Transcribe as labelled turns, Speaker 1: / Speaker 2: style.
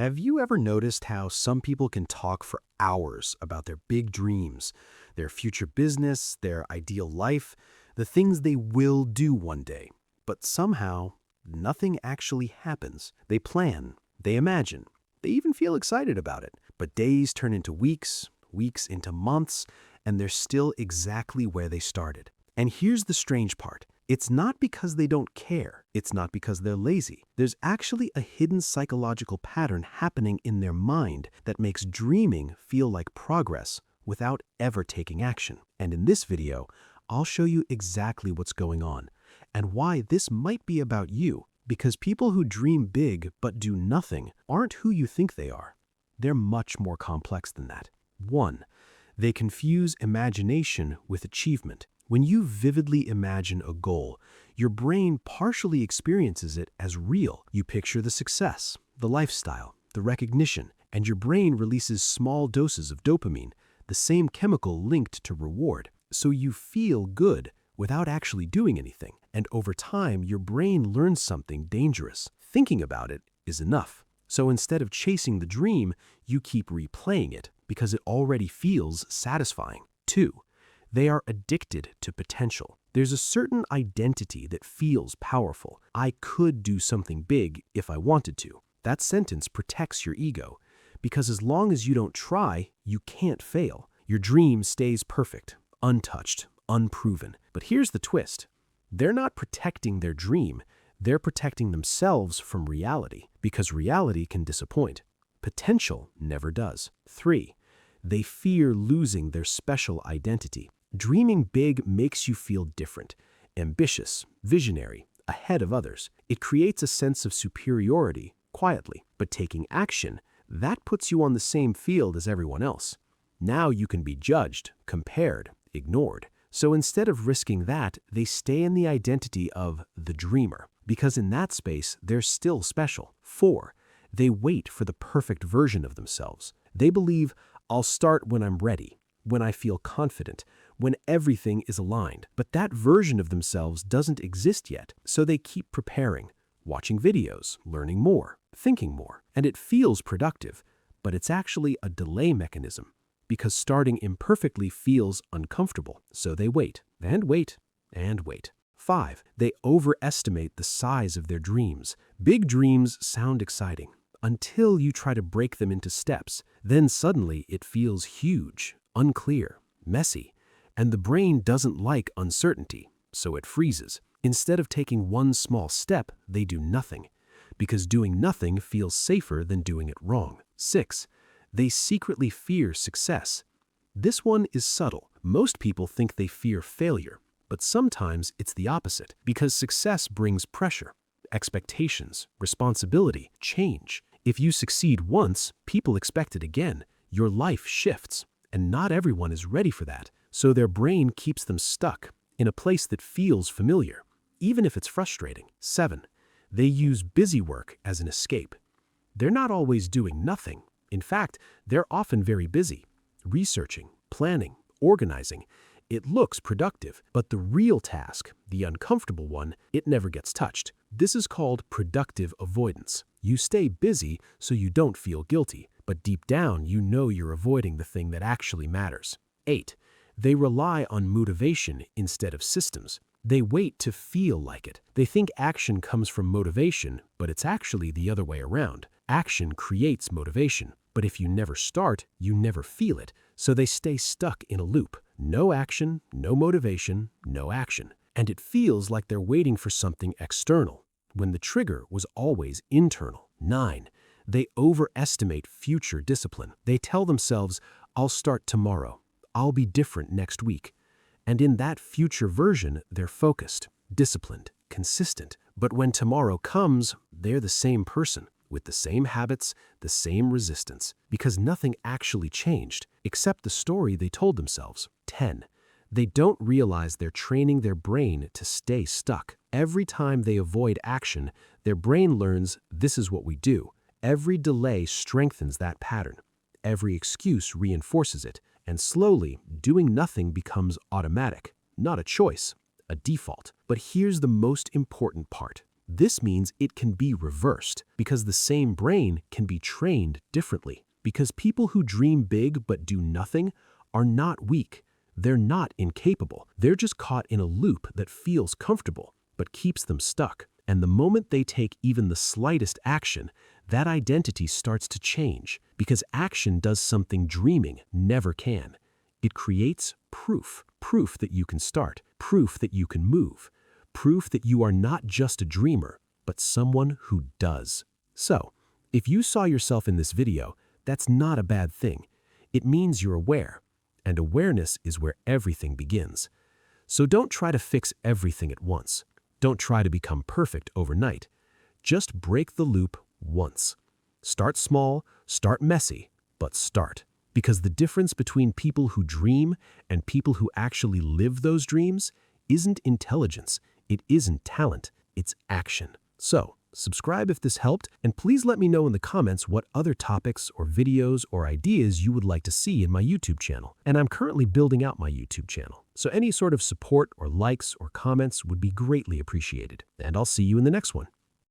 Speaker 1: Have you ever noticed how some people can talk for hours about their big dreams, their future business, their ideal life, the things they will do one day, but somehow nothing actually happens? They plan, they imagine, they even feel excited about it, but days turn into weeks, weeks into months, and they're still exactly where they started. And here's the strange part. It's not because they don't care. It's not because they're lazy. There's actually a hidden psychological pattern happening in their mind that makes dreaming feel like progress without ever taking action. And in this video, I'll show you exactly what's going on and why this might be about you, because people who dream big but do nothing aren't who you think they are. They're much more complex than that. 1. They confuse imagination with achievement. When you vividly imagine a goal, your brain partially experiences it as real. You picture the success, the lifestyle, the recognition, and your brain releases small doses of dopamine, the same chemical linked to reward. So you feel good without actually doing anything. And over time, your brain learns something dangerous. Thinking about it is enough. So instead of chasing the dream, you keep replaying it because it already feels satisfying. 2. They are addicted to potential. There's a certain identity that feels powerful. I could do something big if I wanted to. That sentence protects your ego, because as long as you don't try, you can't fail. Your dream stays perfect, untouched, unproven. But here's the twist. They're not protecting their dream. They're protecting themselves from reality, because reality can disappoint. Potential never does. 3. They fear losing their special identity. Dreaming big makes you feel different, ambitious, visionary, ahead of others. It creates a sense of superiority, quietly. But taking action, that puts you on the same field as everyone else. Now you can be judged, compared, ignored. So instead of risking that, they stay in the identity of the dreamer, because in that space, they're still special. 4. They wait for the perfect version of themselves. They believe, I'll start when I'm ready, when I feel confident, when everything is aligned. But that version of themselves doesn't exist yet, so they keep preparing, watching videos, learning more, thinking more. And it feels productive, but it's actually a delay mechanism, because starting imperfectly feels uncomfortable. So they wait, and wait, and wait. 5. They overestimate the size of their dreams. Big dreams sound exciting until you try to break them into steps. Then suddenly it feels huge, unclear, messy, and the brain doesn't like uncertainty, so it freezes. Instead of taking one small step, they do nothing, because doing nothing feels safer than doing it wrong. 6. They secretly fear success. This one is subtle. Most people think they fear failure, but sometimes it's the opposite, because success brings pressure, expectations, responsibility, change. If you succeed once, people expect it again. Your life shifts, and not everyone is ready for that. So their brain keeps them stuck in a place that feels familiar, even if it's frustrating. 7. They use busy work as an escape. They're not always doing nothing. In fact, they're often very busy, researching, planning, organizing. It looks productive, but the real task, the uncomfortable one, it never gets touched. This is called productive avoidance. You stay busy so you don't feel guilty, but deep down you know you're avoiding the thing that actually matters. 8. They rely on motivation instead of systems. They wait to feel like it. They think action comes from motivation, but it's actually the other way around. Action creates motivation, but if you never start, you never feel it. So they stay stuck in a loop. No action, no motivation, no action. And it feels like they're waiting for something external, when the trigger was always internal. 9. They overestimate future discipline. They tell themselves, I'll start tomorrow. I'll be different next week. And in that future version, they're focused, disciplined, consistent. But when tomorrow comes, they're the same person, with the same habits, the same resistance, because nothing actually changed, except the story they told themselves. 10. They don't realize they're training their brain to stay stuck. Every time they avoid action, their brain learns this is what we do. Every delay strengthens that pattern. Every excuse reinforces it. And slowly, doing nothing becomes automatic, not a choice, a default. But here's the most important part. This means it can be reversed because the same brain can be trained differently. Because people who dream big but do nothing are not weak. They're not incapable. They're just caught in a loop that feels comfortable but keeps them stuck. And the moment they take even the slightest action, that identity starts to change because action does something dreaming never can. It creates proof. Proof that you can start. Proof that you can move. Proof that you are not just a dreamer, but someone who does. So, if you saw yourself in this video, that's not a bad thing. It means you're aware, and awareness is where everything begins. So don't try to fix everything at once. Don't try to become perfect overnight. Just break the loop once. Start small, start messy, but start. Because the difference between people who dream and people who actually live those dreams isn't intelligence, it isn't talent, it's action. So, subscribe if this helped, and please let me know in the comments what other topics or videos or ideas you would like to see in my YouTube channel. And I'm currently building out my YouTube channel, so any sort of support or likes or comments would be greatly appreciated. And I'll see you in the next one.